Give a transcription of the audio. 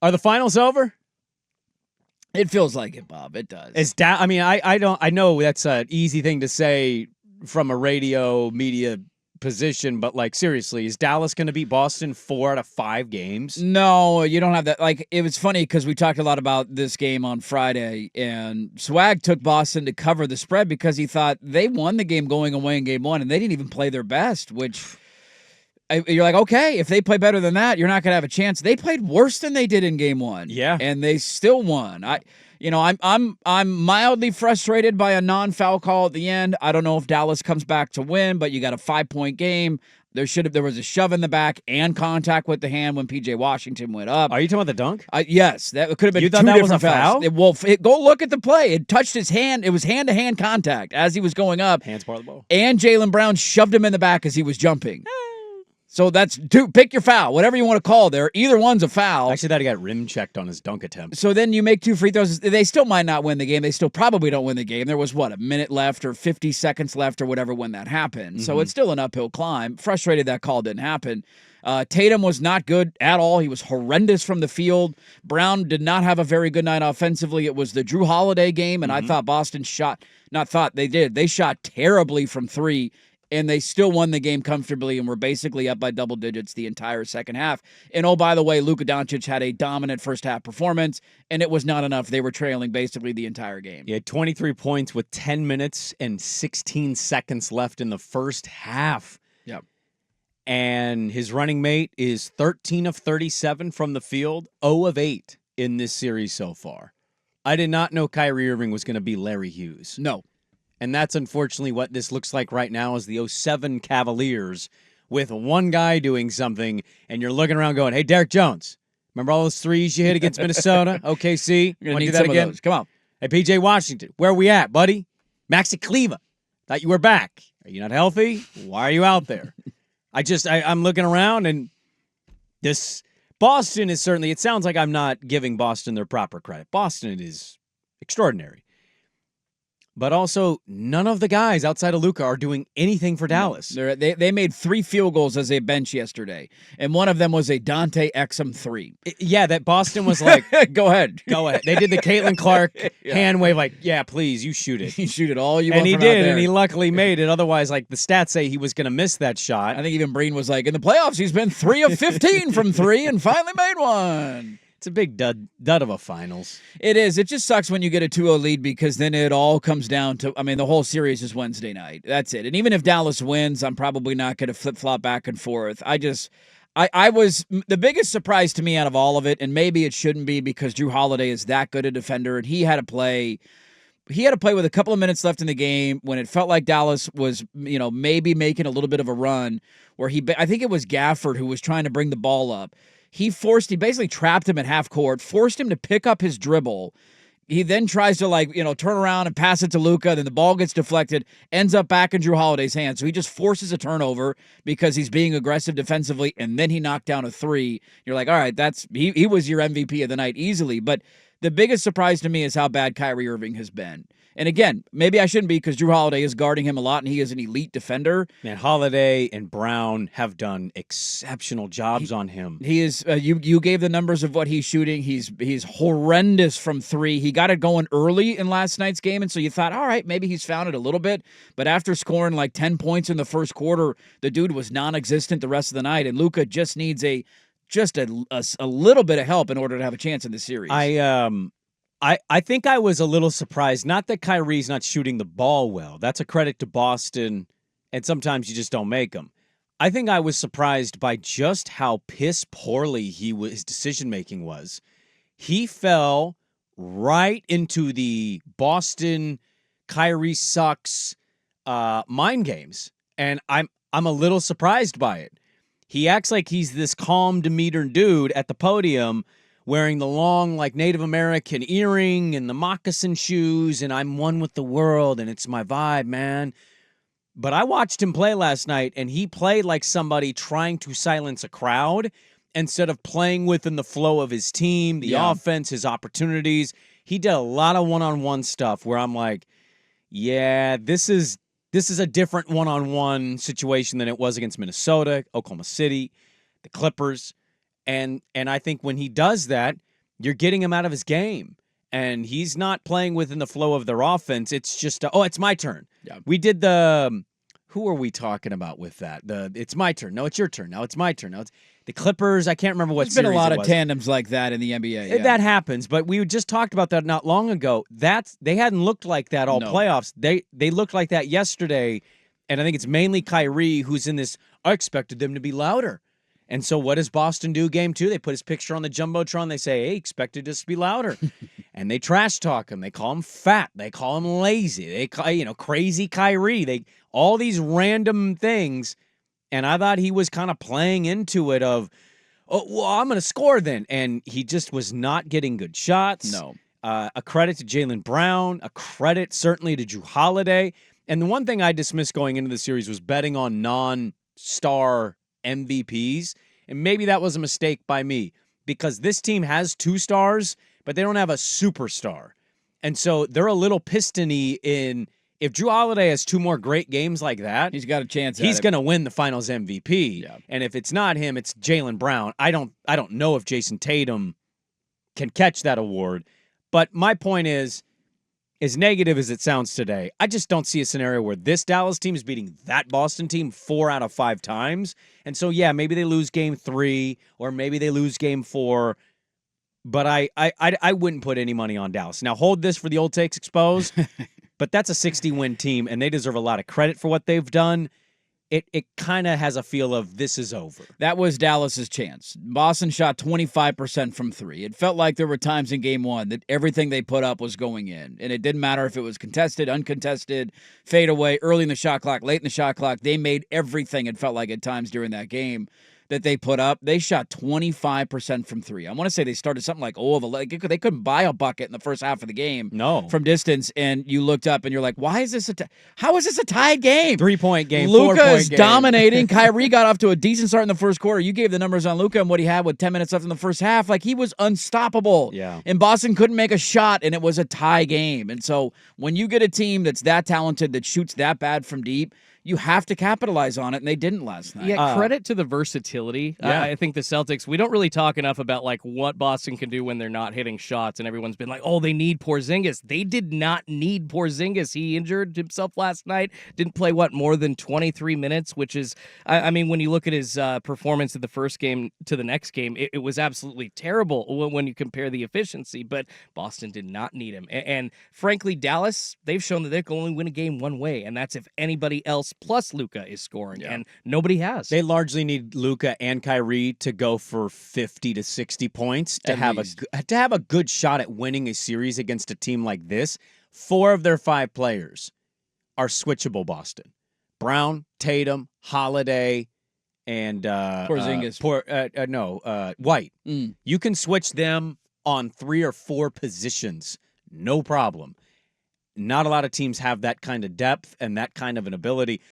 Are the finals over? It feels like it, Bob. It does. I know that's an easy thing to say from a radio media position, but like seriously, is Dallas going to beat Boston 4 out of 5 games? No, you don't have that. Like, it was funny because we talked a lot about this game on Friday, and Swag took Boston to cover the spread because he thought they won the game going away in game 1, and they didn't even play their best, which you're like, okay, if they play better than that, you're not going to have a chance. They played worse than they did in game 1. Yeah. And they still won. I'm mildly frustrated by a non-foul call at the end. I don't know if Dallas comes back to win, but you got a 5-point game. There was a shove in the back and contact with the hand when PJ Washington went up. Are you talking about the dunk? Yes, that could have been you thought two that different was a foul? Go look at the play. It touched his hand. It was hand-to-hand contact as he was going up. Hands part of the ball. And Jalen Brown shoved him in the back as he was jumping. So that's two. Pick your foul, whatever you want to call there. Either one's a foul. Actually, that he got rim checked on his dunk attempt. So then you make 2 free throws. They still might not win the game. They still probably don't win the game. There was, a minute left or 50 seconds left or whatever when that happened. Mm-hmm. So it's still an uphill climb. Frustrated that call didn't happen. Tatum was not good at all. He was horrendous from the field. Brown did not have a very good night offensively. It was the Drew Holiday game, and I thought Boston they shot terribly from 3. And they still won the game comfortably and were basically up by double digits the entire second half. And, oh, by the way, Luka Doncic had a dominant first-half performance, and it was not enough. They were trailing basically the entire game. He had 23 points with 10 minutes and 16 seconds left in the first half. Yep. And his running mate is 13 of 37 from the field, 0 of 8 in this series so far. I did not know Kyrie Irving was going to be Larry Hughes. No. And that's unfortunately what this looks like right now is the 07 Cavaliers with one guy doing something, and you're looking around going, hey, Derek Jones, remember all those threes you hit against Minnesota? OKC? You're going to need that again? Come on. Hey, PJ Washington, where are we at, buddy? Maxi Cleaver, thought you were back. Are you not healthy? Why are you out there? I'm looking around, and this Boston is certainly, it sounds like I'm not giving Boston their proper credit. Boston is extraordinary. But also, none of the guys outside of Luka are doing anything for Dallas. They made 3 field goals as a bench yesterday, and one of them was a Dante Exum 3. Yeah, that Boston was like, Go ahead. They did the Caitlin Clark hand wave like, yeah, please, you shoot it. You shoot it all you want. And he from did, out there. and he luckily made it. Otherwise, like the stats say he was going to miss that shot. I think even Breen was like, in the playoffs, he's been 3 of 15 from 3 and finally made one. It's a big dud of a finals. It is. It just sucks when you get a 2-0 lead because then it all comes down to, the whole series is Wednesday night. That's it. And even if Dallas wins, I'm probably not going to flip-flop back and forth. I was the biggest surprise to me out of all of it, and maybe it shouldn't be because Drew Holiday is that good a defender, and he had to play with a couple of minutes left in the game when it felt like Dallas was, maybe making a little bit of a run where I think it was Gafford who was trying to bring the ball up. He basically trapped him at half court, forced him to pick up his dribble. He then tries to turn around and pass it to Luka. Then the ball gets deflected, ends up back in Drew Holiday's hands. So he just forces a turnover because he's being aggressive defensively. And then he knocked down a 3. You're like, all right, he was your MVP of the night easily. But the biggest surprise to me is how bad Kyrie Irving has been. And again, maybe I shouldn't be because Drew Holiday is guarding him a lot and he is an elite defender. Man, Holiday and Brown have done exceptional jobs on him. He is. You gave the numbers of what he's shooting. He's horrendous from 3. He got it going early in last night's game, and so you thought, all right, maybe he's found it a little bit. But after scoring like 10 points in the first quarter, the dude was non-existent the rest of the night, and Luka just needs a little bit of help in order to have a chance in the series. I think I was a little surprised. Not that Kyrie's not shooting the ball well. That's a credit to Boston, and sometimes you just don't make them. I think I was surprised by just how piss poorly his decision-making was. He fell right into the Boston Kyrie sucks mind games, and I'm a little surprised by it. He acts like he's this calm, demeanor dude at the podium wearing the long, like, Native American earring and the moccasin shoes, and I'm one with the world, and it's my vibe, man. But I watched him play last night, and he played like somebody trying to silence a crowd instead of playing within the flow of his team, the offense, his opportunities. He did a lot of one-on-one stuff where I'm like, yeah, this is a different one-on-one situation than it was against Minnesota, Oklahoma City, the Clippers. And I think when he does that, you're getting him out of his game. And he's not playing within the flow of their offense. It's just, it's my turn. Yeah. We did the, who are we talking about with that? It's my turn. No, it's your turn. Now it's my turn. Now it's the Clippers. I can't remember what There's been a series lot it of was. tandems like that in the NBA. Yeah. That happens, but we just talked about that not long ago. They hadn't looked like that all playoffs. They looked like that yesterday, and I think it's mainly Kyrie who's in this, I expected them to be louder. And so what does Boston do game 2? They put his picture on the Jumbotron. They say, hey, expected us to be louder. And they trash talk him. They call him fat. They call him lazy. They call, crazy Kyrie. All these random things. And I thought he was kind of playing into it of, I'm going to score then. And he just was not getting good shots. No. A credit to Jalen Brown. A credit certainly to Drew Holiday. And the one thing I dismissed going into the series was betting on non-star MVPs, and maybe that was a mistake by me because this team has 2 stars, but they don't have a superstar. And so they're a little piston-y in if Drew Holiday has 2 more great games like that, he's got a chance. He's going to win the Finals MVP. Yeah. And if it's not him, it's Jalen Brown. I don't know if Jason Tatum can catch that award. But my point is, as negative as it sounds today, I just don't see a scenario where this Dallas team is beating that Boston team 4 out of 5 times. And so, yeah, maybe they lose game 3 or maybe they lose game 4. But I wouldn't put any money on Dallas. Now, hold this for the old takes exposed. But that's a 60-win team, and they deserve a lot of credit for what they've done. It kind of has a feel of this is over. That was Dallas's chance. Boston shot 25% from 3. It felt like there were times in game 1 that everything they put up was going in. And it didn't matter if it was contested, uncontested, fade away, early in the shot clock, late in the shot clock. They made everything, it felt like at times during that game, that they put up. They shot 25% from 3. I want to say they started something like, they couldn't buy a bucket in the first half of the game. No. From distance, and you looked up and you're like, why is this how is this a tied game? 3-point game, Luka 4-point is game. dominating. Kyrie got off to a decent start in the first quarter. You gave the numbers on Luka and what he had with 10 minutes left in the first half. Like, he was unstoppable. Yeah. And Boston couldn't make a shot, and it was a tie game. And so when you get a team that's that talented, that shoots that bad from deep, you have to capitalize on it, and they didn't last night. Yeah, credit to the versatility. Yeah. I think the Celtics, we don't really talk enough about like what Boston can do when they're not hitting shots, and everyone's been like, oh, they need Porzingis. They did not need Porzingis. He injured himself last night, didn't play, more than 23 minutes, which is, I mean, when you look at his performance in the first game to the next game, it was absolutely terrible when you compare the efficiency, but Boston did not need him. And frankly, Dallas, they've shown that they can only win a game one way, and that's if anybody else plus Luka is scoring, and nobody has. They largely need Luka and Kyrie to go for 50 to 60 points to have a good shot at winning a series against a team like this. 4 of their 5 players are switchable Boston. Brown, Tatum, Holiday, and Porzingis. White. You can switch them on 3 or 4 positions, no problem. Not a lot of teams have that kind of depth and that kind of an ability.